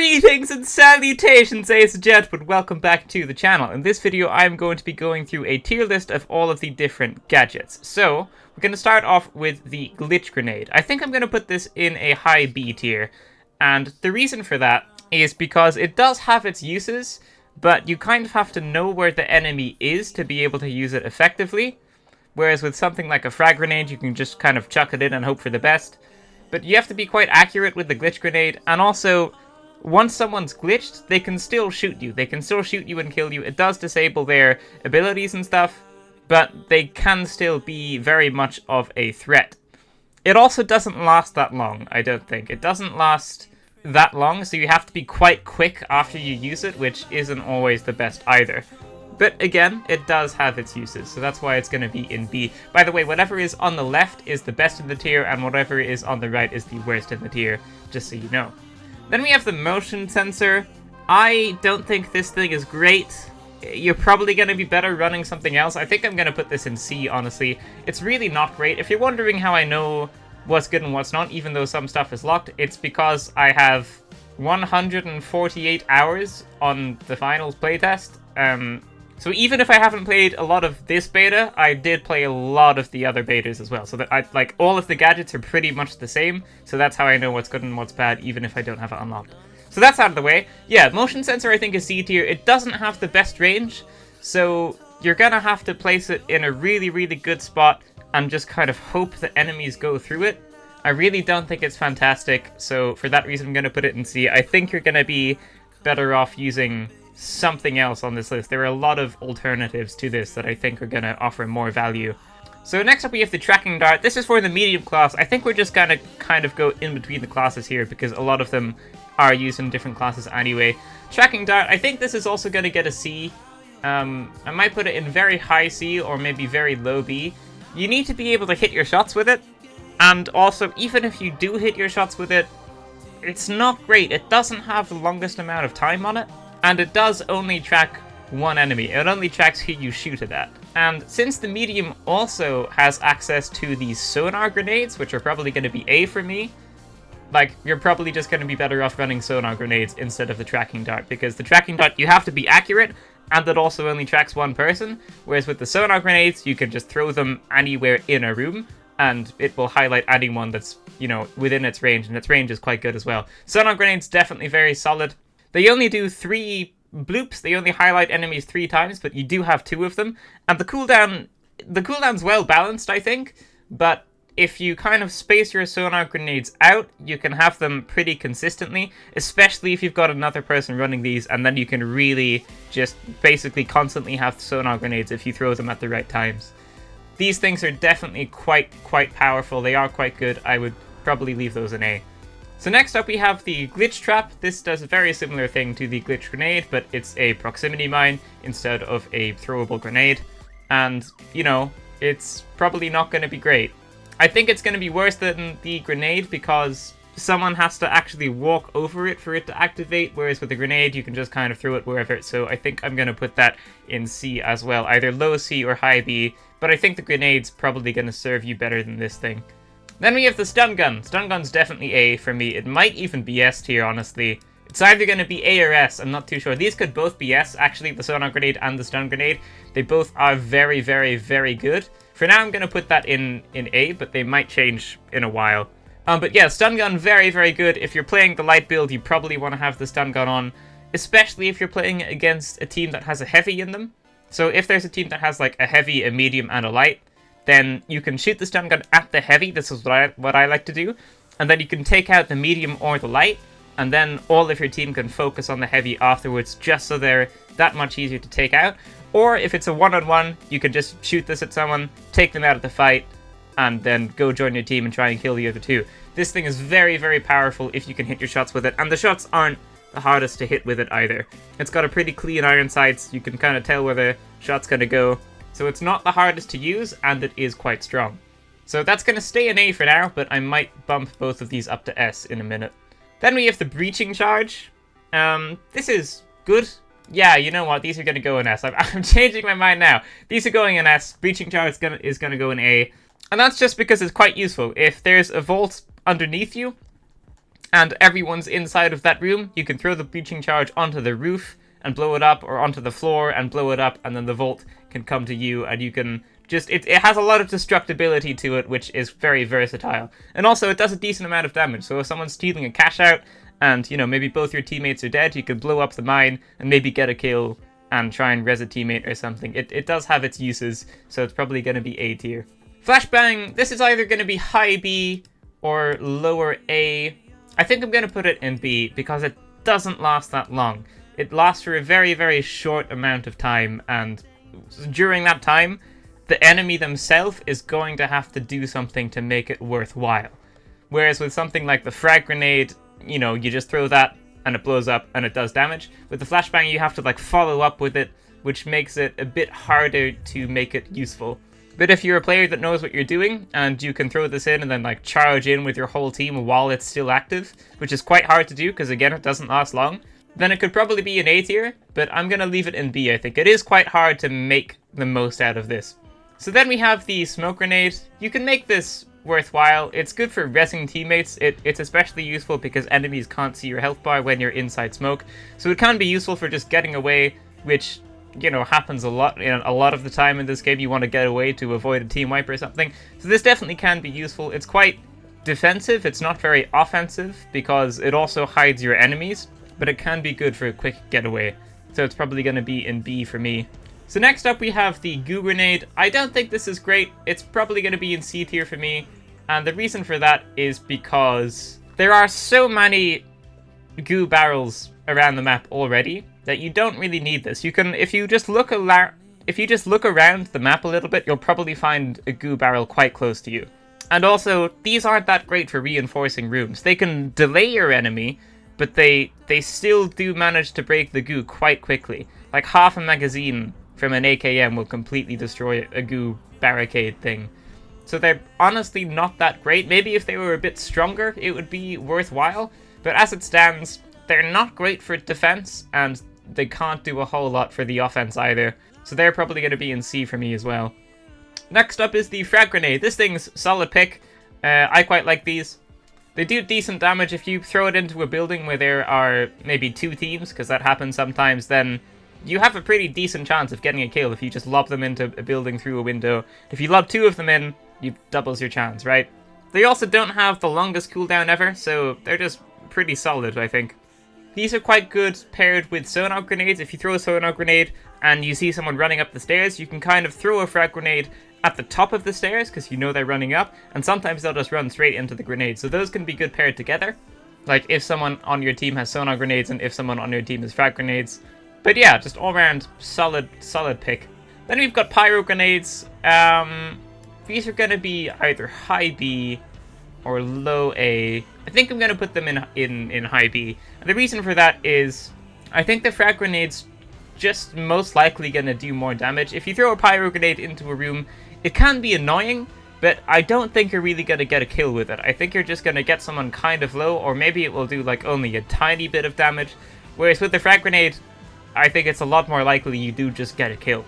Greetings and salutations, ladies and gentlemen, welcome back to the channel. In this video, I'm going to be going through a tier list of all of the different gadgets. So, we're going to start off with the glitch grenade. I think I'm going to put this in a high B tier, and the reason for that is because it does have its uses, but you kind of have to know where the enemy is to be able to use it effectively. Whereas with something like a frag grenade, you can just kind of chuck it in and hope for the best. But you have to be quite accurate with the glitch grenade, and also, once someone's glitched, they can still shoot you. They can still shoot you and kill you. It does disable their abilities and stuff, but they can still be very much of a threat. It also doesn't last that long, I don't think. It doesn't last that long, so you have to be quite quick after you use it, which isn't always the best either. But again, it does have its uses, so that's why it's going to be in B. By the way, whatever is on the left is the best in the tier, and whatever is on the right is the worst in the tier, just so you know. Then we have the motion sensor. I don't think this thing is great. You're probably going to be better running something else. I think I'm going to put this in C, honestly. It's really not great. If you're wondering how I know what's good and what's not, even though some stuff is locked, it's because I have 148 hours on the finals playtest. So even if I haven't played a lot of this beta, I did play a lot of the other betas as well. So that all of the gadgets are pretty much the same. So that's how I know what's good and what's bad, even if I don't have it unlocked. So that's out of the way. Yeah, motion sensor I think is C tier. It doesn't have the best range, so you're gonna have to place it in a really, really good spot and just kind of hope the enemies go through it. I really don't think it's fantastic, so for that reason I'm gonna put it in C. I think you're gonna be better off using something else on this list. There are a lot of alternatives to this that I think are going to offer more value. So next up we have the tracking dart. This is for the medium class. I think we're just going to kind of go in between the classes here because a lot of them are used in different classes anyway. Tracking dart, I think this is also going to get a C. I might put it in very high C or maybe very low B. You need to be able to hit your shots with it, and also even if you do hit your shots with it, it's not great. It doesn't have the longest amount of time on it. And it does only track one enemy. It only tracks who you shoot it at. And since the medium also has access to these sonar grenades, which are probably going to be A for me, like, you're probably just going to be better off running sonar grenades instead of the tracking dart. Because the tracking dart, you have to be accurate, and it also only tracks one person. Whereas with the sonar grenades, you can just throw them anywhere in a room, and it will highlight anyone that's, you know, within its range. And its range is quite good as well. Sonar grenades, definitely very solid. They only do 3 bloops, they only highlight enemies 3 times, but you do have 2 of them. And the cooldown's well balanced, I think, but if you kind of space your sonar grenades out, you can have them pretty consistently, especially if you've got another person running these, and then you can really just basically constantly have sonar grenades if you throw them at the right times. These things are definitely quite powerful, they are quite good. I would probably leave those in A. So next up we have the glitch trap. This does a very similar thing to the glitch grenade, but it's a proximity mine instead of a throwable grenade. And, you know, it's probably not going to be great. I think it's going to be worse than the grenade because someone has to actually walk over it for it to activate, whereas with the grenade you can just kind of throw it wherever. So I think I'm going to put that in C as well, either low C or high B, but I think the grenade's probably going to serve you better than this thing. Then we have the stun gun. Stun gun's definitely A for me. It might even be S tier, honestly. It's either going to be A or S, I'm not too sure. These could both be S, actually, the sonar grenade and the stun grenade. They both are very, very good. For now, I'm going to put that in A, but they might change in a while. But yeah, stun gun, very good. If you're playing the light build, you probably want to have the stun gun on, especially if you're playing against a team that has a heavy in them. So if there's a team that has like a heavy, a medium, and a light, then you can shoot the stun gun at the heavy. This is what I like to do. And then you can take out the medium or the light, and then all of your team can focus on the heavy afterwards, just so they're that much easier to take out. Or if it's a one-on-one, you can just shoot this at someone, take them out of the fight, and then go join your team and try and kill the other two. This thing is very powerful if you can hit your shots with it, and the shots aren't the hardest to hit with it either. It's got a pretty clean iron sights, you can kind of tell where the shot's going to go. So it's not the hardest to use, and it is quite strong. So that's going to stay in A for now, but I might bump both of these up to S in a minute. Then we have the breaching charge. This is good. Yeah, you know what? These are going to go in S. I'm changing my mind now. These are going in S. Breaching charge is going to go in A. And that's just because it's quite useful. If there's a vault underneath you, and everyone's inside of that room, you can throw the breaching charge onto the roof and blow it up, or onto the floor and blow it up, and then the Volt can come to you, and you can just... It has a lot of destructibility to it, which is very versatile. And also, it does a decent amount of damage, so if someone's stealing a cash out, and, you know, maybe both your teammates are dead, you can blow up the mine, and maybe get a kill, and try and res a teammate or something. It does have its uses, so it's probably going to be A tier. Flashbang, this is either going to be high B, or lower A. I think I'm going to put it in B, because it doesn't last that long. It lasts for a very, very short amount of time, and during that time, the enemy themselves is going to have to do something to make it worthwhile. Whereas with something like the frag grenade, you know, you just throw that, and it blows up, and it does damage. With the flashbang, you have to, like, follow up with it, which makes it a bit harder to make it useful. But if you're a player that knows what you're doing, and you can throw this in and then, like, charge in with your whole team while it's still active, which is quite hard to do, because, again, it doesn't last long, then it could probably be an A tier, but I'm going to leave it in B, I think. It is quite hard to make the most out of this. So then we have the smoke grenade. You can make this worthwhile. It's good for resing teammates. It's especially useful because enemies can't see your health bar when you're inside smoke. So it can be useful for just getting away, which, you know, happens a lot. A lot of the time in this game you want to get away to avoid a team wipe or something. So this definitely can be useful. It's quite defensive. It's not very offensive because it also hides your enemies. But it can be good for a quick getaway, so it's probably going to be in B for me. So next up we have the goo grenade. I don't think this is great. It's probably going to be in C tier for me, and the reason for that is because there are so many goo barrels around the map already that you don't really need this. You can, if you just look around the map a little bit, you'll probably find a goo barrel quite close to you. And also, these aren't that great for reinforcing rooms. They can delay your enemy, but they still do manage to break the goo quite quickly. Like half a magazine from an AKM will completely destroy a goo barricade thing. So they're honestly not that great. Maybe if they were a bit stronger, it would be worthwhile. But as it stands, they're not great for defense, and they can't do a whole lot for the offense either. So they're probably going to be in C for me as well. Next up is the frag grenade. This thing's solid pick. I quite like these. They do decent damage. If you throw it into a building where there are maybe two teams, because that happens sometimes, then you have a pretty decent chance of getting a kill if you just lob them into a building through a window. If you lob two of them in, you doubles your chance, right? They also don't have the longest cooldown ever, so they're just pretty solid, I think. These are quite good paired with sonar grenades. If you throw a sonar grenade and you see someone running up the stairs, you can kind of throw a frag grenade at the top of the stairs because you know they're running up, and sometimes they'll just run straight into the grenade. So those can be good paired together. Like if someone on your team has sonar grenades and if someone on your team has frag grenades. But yeah, just all around solid pick. Then we've got pyro grenades. These are going to be either high B or low A. I think I'm going to put them in high B. And the reason for that is I think the frag grenades just most likely going to do more damage. If you throw a pyro grenade into a room, it can be annoying, but I don't think you're really going to get a kill with it. I think you're just going to get someone kind of low, or maybe it will do like only a tiny bit of damage. Whereas with the frag grenade, I think it's a lot more likely you do just get a kill.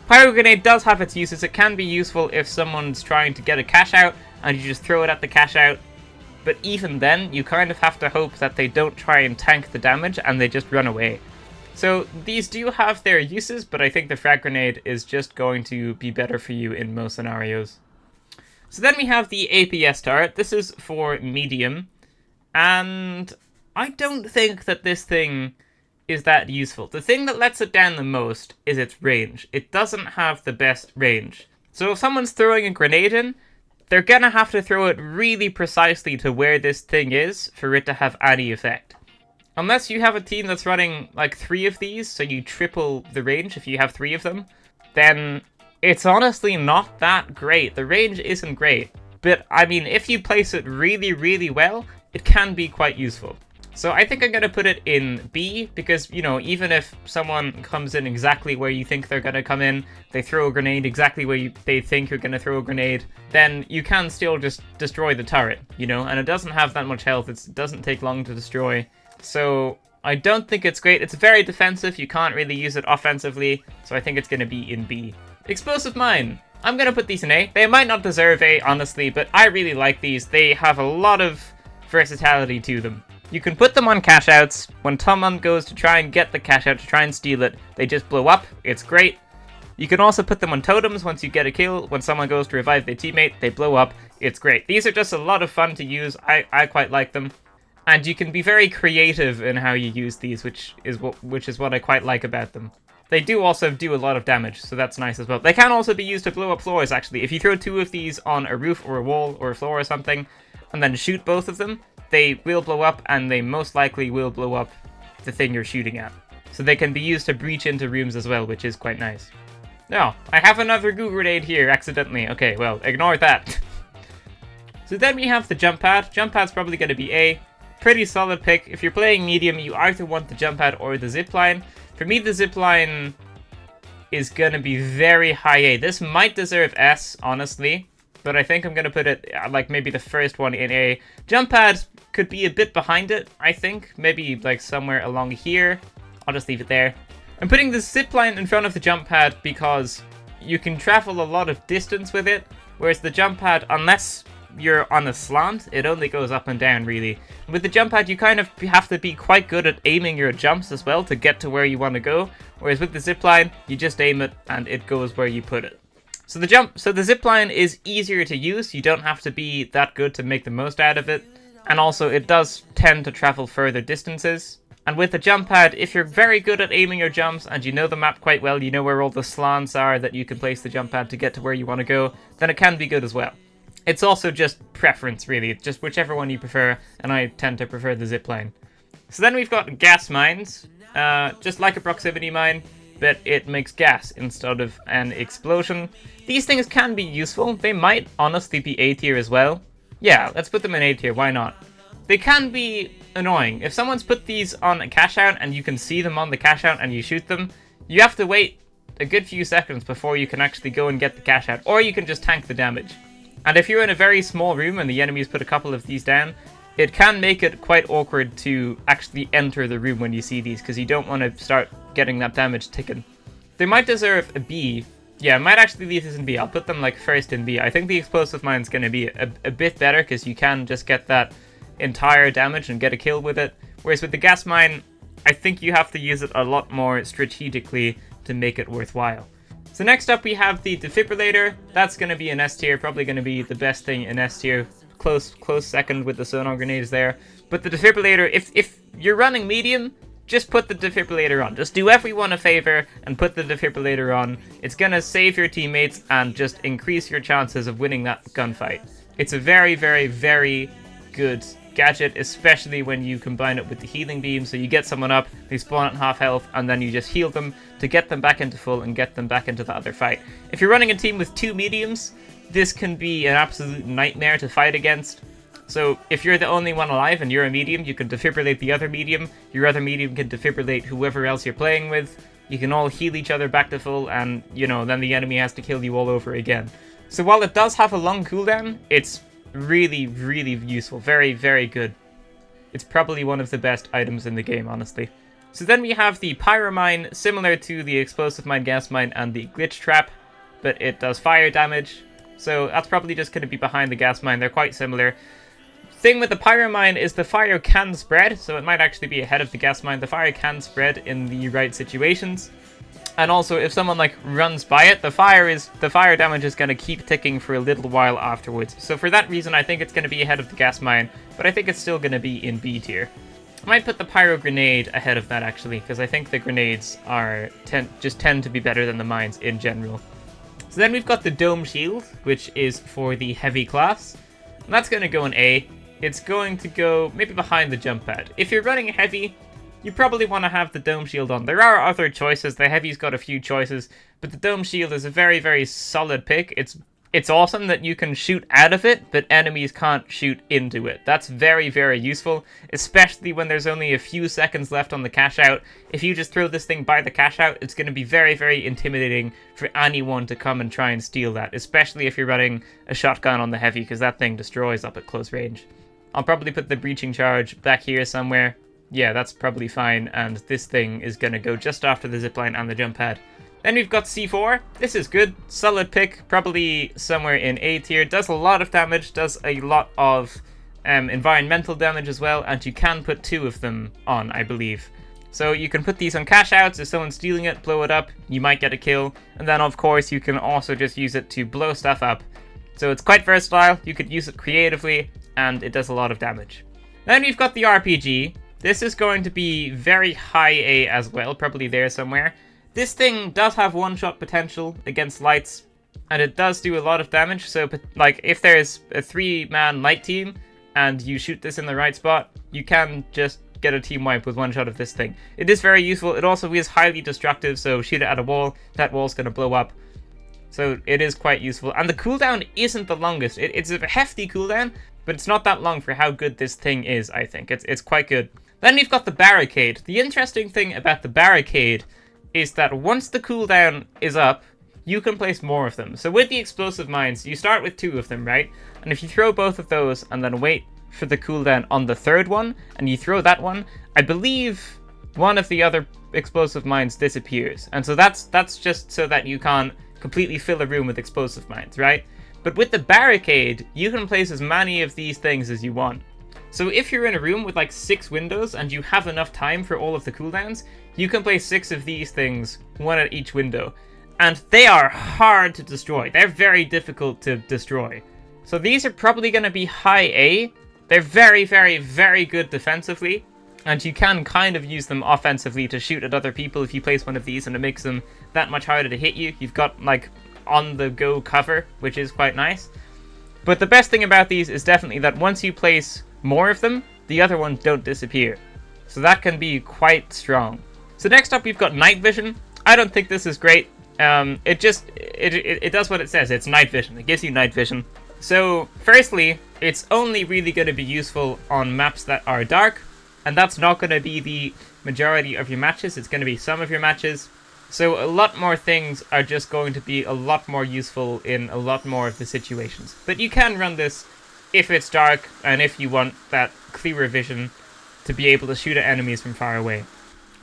Pyro grenade does have its uses. It can be useful if someone's trying to get a cash out and you just throw it at the cash out. But even then, you kind of have to hope that they don't try and tank the damage and they just run away. So these do have their uses, but I think the frag grenade is just going to be better for you in most scenarios. So then we have the APS turret. This is for medium, and I don't think that this thing is that useful. The thing that lets it down the most is its range. It doesn't have the best range. So if someone's throwing a grenade in, they're gonna have to throw it really precisely to where this thing is for it to have any effect. Unless you have a team that's running like 3 of these, so you triple the range if you have 3 of them, then it's honestly not that great. The range isn't great, but I mean, if you place it really, really well, it can be quite useful. So I think I'm going to put it in B, because, you know, even if someone comes in exactly where you think they're going to come in, they throw a grenade exactly where they think you're going to throw a grenade, then you can still just destroy the turret, you know, and it doesn't have that much health. It doesn't take long to destroy. So I don't think it's great. It's very defensive. You can't really use it offensively, so I think it's going to be in B. Explosive Mine. I'm going to put these in A. They might not deserve A, honestly, but I really like these. They have a lot of versatility to them. You can put them on cash outs. When someone goes to try and get the cash out, to try and steal it, they just blow up. It's great. You can also put them on totems once you get a kill. When someone goes to revive their teammate, they blow up. It's great. These are just a lot of fun to use. I quite like them. And you can be very creative in how you use these, which is what I quite like about them. They do also do a lot of damage, so that's nice as well. They can also be used to blow up floors, actually. If you throw 2 of these on a roof or a wall or a floor or something, and then shoot both of them, they will blow up, and they most likely will blow up the thing you're shooting at. So they can be used to breach into rooms as well, which is quite nice. No, I have another goo grenade here, accidentally. Okay, well, ignore that. So then we have the jump pad. Jump pad's probably going to be A. Pretty solid pick. If you're playing medium, you either want the jump pad or the zip line. For me, the zip line is going to be very high A. This might deserve S, honestly, but I think I'm going to put it like maybe the first one in A. Jump pad could be a bit behind it, I think. Maybe like somewhere along here. I'll just leave it there. I'm putting the zip line in front of the jump pad because you can travel a lot of distance with it, whereas the jump pad, unless you're on a slant, it only goes up and down, really. With the jump pad, you kind of have to be quite good at aiming your jumps as well to get to where you want to go, whereas with the zipline, you just aim it and it goes where you put it. So the zipline is easier to use. You don't have to be that good to make the most out of it, and also it does tend to travel further distances. And with the jump pad, if you're very good at aiming your jumps and you know the map quite well, you know where all the slants are that you can place the jump pad to get to where you want to go, then it can be good as well. It's also just preference, really. It's just whichever one you prefer, and I tend to prefer the zipline. So then we've got gas mines, just like a proximity mine, but it makes gas instead of an explosion. These things can be useful. They might honestly be A tier as well. Yeah, let's put them in A tier, why not? They can be annoying. If someone's put these on a cash out and you can see them on the cash out and you shoot them, you have to wait a good few seconds before you can actually go and get the cash out, or you can just tank the damage. And if you're in a very small room and the enemies put a couple of these down, it can make it quite awkward to actually enter the room when you see these, because you don't want to start getting that damage ticking. They might deserve a B. Yeah, I might actually leave this in B. I'll put them like first in B. I think the explosive mine's going to be a bit better, because you can just get that entire damage and get a kill with it. Whereas with the gas mine, I think you have to use it a lot more strategically to make it worthwhile. So next up we have the defibrillator. That's going to be an S tier, probably going to be the best thing in S tier. Close second with the sonar grenades there. But the defibrillator, if you're running medium, just put the defibrillator on. Just do everyone a favor and put the defibrillator on. It's going to save your teammates and just increase your chances of winning that gunfight. It's a very, very, very good gadget, especially when you combine it with the healing beam. So you get someone up, they spawn at half health, and then you just heal them to get them back into full and get them back into the other fight. If you're running a team with 2 mediums, this can be an absolute nightmare to fight against. So if you're the only one alive and you're a medium, you can defibrillate the other medium. Your other medium can defibrillate whoever else you're playing with. You can all heal each other back to full, and, you know, then the enemy has to kill you all over again. So while it does have a long cooldown, it's really, really useful. Very, very good. It's probably one of the best items in the game, honestly. So then we have the pyromine, similar to the explosive mine, gas mine, and the glitch trap, but it does fire damage. So that's probably just going to be behind the gas mine. They're quite similar. Thing with the pyromine is the fire can spread, so it might actually be ahead of the gas mine. The fire can spread in the right situations. And also, if someone like runs by it, the fire damage is going to keep ticking for a little while afterwards. So for that reason, I think it's going to be ahead of the gas mine, but I think it's still going to be in B tier. I might put the pyro grenade ahead of that, actually, because I think the grenades just tend to be better than the mines in general. So then we've got the dome shield, which is for the heavy class. And that's going to go in A. It's going to go maybe behind the jump pad. If you're running heavy, you probably want to have the dome shield on. There are other choices. The heavy's got a few choices, but the dome shield is a very, very solid pick. It's awesome that you can shoot out of it, but enemies can't shoot into it. That's very, very useful, especially when there's only a few seconds left on the cash out. If you just throw this thing by the cash out, it's going to be very, very intimidating for anyone to come and try and steal that, especially if you're running a shotgun on the heavy, because that thing destroys up at close range. I'll probably put the breaching charge back here somewhere. Yeah, that's probably fine, and this thing is going to go just after the zipline and the jump pad. Then we've got C4. This is good. Solid pick, probably somewhere in A tier. Does a lot of damage, does a lot of environmental damage as well, and you can put 2 of them on, I believe. So you can put these on cash outs. If someone's stealing it, blow it up, you might get a kill. And then of course you can also just use it to blow stuff up. So it's quite versatile, you could use it creatively, and it does a lot of damage. Then we've got the RPG. This is going to be very high A as well, probably there somewhere. This thing does have one-shot potential against lights, and it does do a lot of damage. So like if there's a 3-man light team and you shoot this in the right spot, you can just get a team wipe with one shot of this thing. It is very useful. It also is highly destructive, so shoot it at a wall, that wall's going to blow up. So it is quite useful. And the cooldown isn't the longest. It's a hefty cooldown, but it's not that long for how good this thing is, I think. It's quite good. Then we've got the Barricade. The interesting thing about the Barricade is that once the cooldown is up, you can place more of them. So with the explosive mines, you start with 2 of them, right? And if you throw both of those and then wait for the cooldown on the 3rd one, and you throw that one, I believe one of the other explosive mines disappears. And so that's just so that you can't completely fill a room with explosive mines, right? But with the Barricade, you can place as many of these things as you want. So if you're in a room with like 6 windows and you have enough time for all of the cooldowns, you can place 6 of these things, 1 at each window. And they are hard to destroy. They're very difficult to destroy. So these are probably going to be high A. They're very, very, very good defensively. And you can kind of use them offensively to shoot at other people if you place one of these, and it makes them that much harder to hit you. You've got like on-the-go cover, which is quite nice. But the best thing about these is definitely that once you place more of them, the other ones don't disappear. So that can be quite strong. So next up we've got night vision. I don't think this is great. It does what it says. It's night vision. It gives you night vision. So firstly, it's only really going to be useful on maps that are dark, and that's not going to be the majority of your matches. It's going to be some of your matches. So a lot more things are just going to be a lot more useful in a lot more of the situations. But you can run this if it's dark and if you want that clearer vision to be able to shoot at enemies from far away.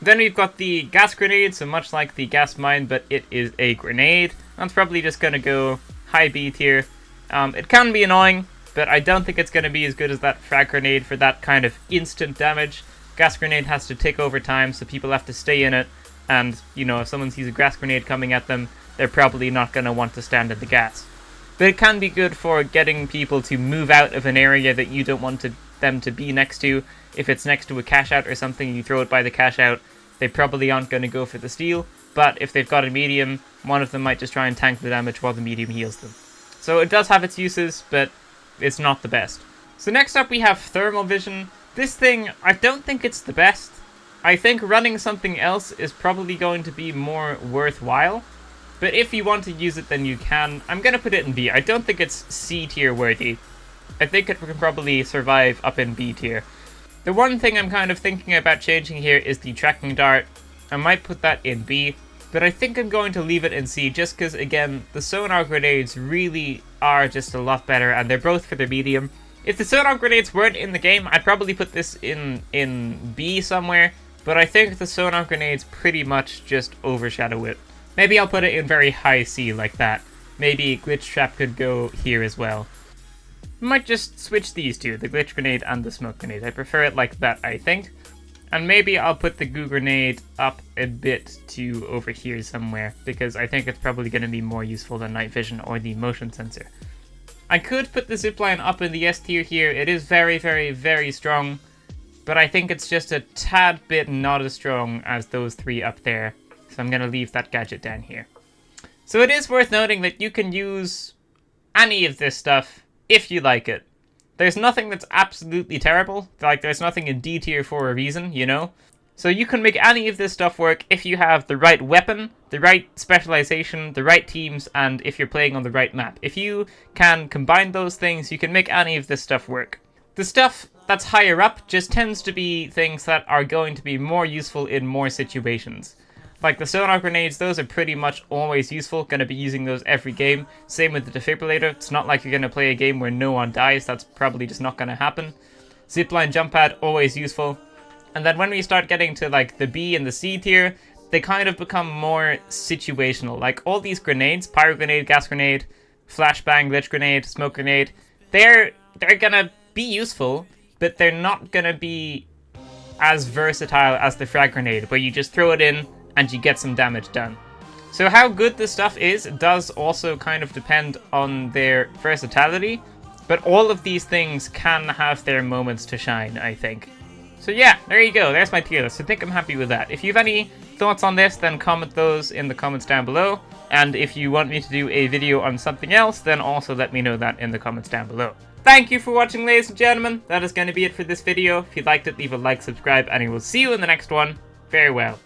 Then we've got the gas grenade, so much like the gas mine, but it is a grenade. That's probably just going to go high B tier. It can be annoying, but I don't think it's going to be as good as that frag grenade for that kind of instant damage. Gas grenade has to tick over time, so people have to stay in it. And, you know, if someone sees a gas grenade coming at them, they're probably not going to want to stand in the gas. But it can be good for getting people to move out of an area that you don't want them to be next to. If it's next to a cash out or something, and you throw it by the cash out, they probably aren't going to go for the steal. But if they've got a medium, one of them might just try and tank the damage while the medium heals them. So it does have its uses, but it's not the best. So next up we have thermal vision. This thing, I don't think it's the best. I think running something else is probably going to be more worthwhile. But if you want to use it, then you can. I'm going to put it in B. I don't think it's C tier worthy. I think it can probably survive up in B tier. The one thing I'm kind of thinking about changing here is the tracking dart. I might put that in B. But I think I'm going to leave it in C just because, again, the sonar grenades really are just a lot better, and they're both for the medium. If the sonar grenades weren't in the game, I'd probably put this in B somewhere. But I think the sonar grenades pretty much just overshadow it. Maybe I'll put it in very high C like that. Maybe Glitch Trap could go here as well. I might just switch these two, the Glitch Grenade and the Smoke Grenade. I prefer it like that, I think. And maybe I'll put the Goo Grenade up a bit to over here somewhere, because I think it's probably going to be more useful than Night Vision or the Motion Sensor. I could put the Zipline up in the S tier here. It is very, very, very strong. But I think it's just a tad bit not as strong as those 3 up there. So I'm going to leave that gadget down here. So it is worth noting that you can use any of this stuff if you like it. There's nothing that's absolutely terrible. Like, there's nothing in D tier for a reason, you know? So you can make any of this stuff work if you have the right weapon, the right specialization, the right teams, and if you're playing on the right map. If you can combine those things, you can make any of this stuff work. The stuff that's higher up just tends to be things that are going to be more useful in more situations. Like the sonar grenades, those are pretty much always useful, going to be using those every game. Same with the defibrillator, it's not like you're going to play a game where no one dies, that's probably just not going to happen. Zipline jump pad, always useful. And then when we start getting to like the B and the C tier, they kind of become more situational. Like all these grenades, pyro grenade, gas grenade, flashbang, glitch grenade, smoke grenade, they're gonna be useful, but they're not gonna be as versatile as the frag grenade, where you just throw it in and you get some damage done. So how good this stuff is does also kind of depend on their versatility, but all of these things can have their moments to shine, I think. So yeah, there you go, there's my tier list. I think I'm happy with that. If you have any thoughts on this, then comment those in the comments down below. And if you want me to do a video on something else, then also let me know that in the comments down below. Thank you for watching, ladies and gentlemen. That is going to be it for this video. If you liked it, leave a like, subscribe, and I will see you in the next one. Farewell.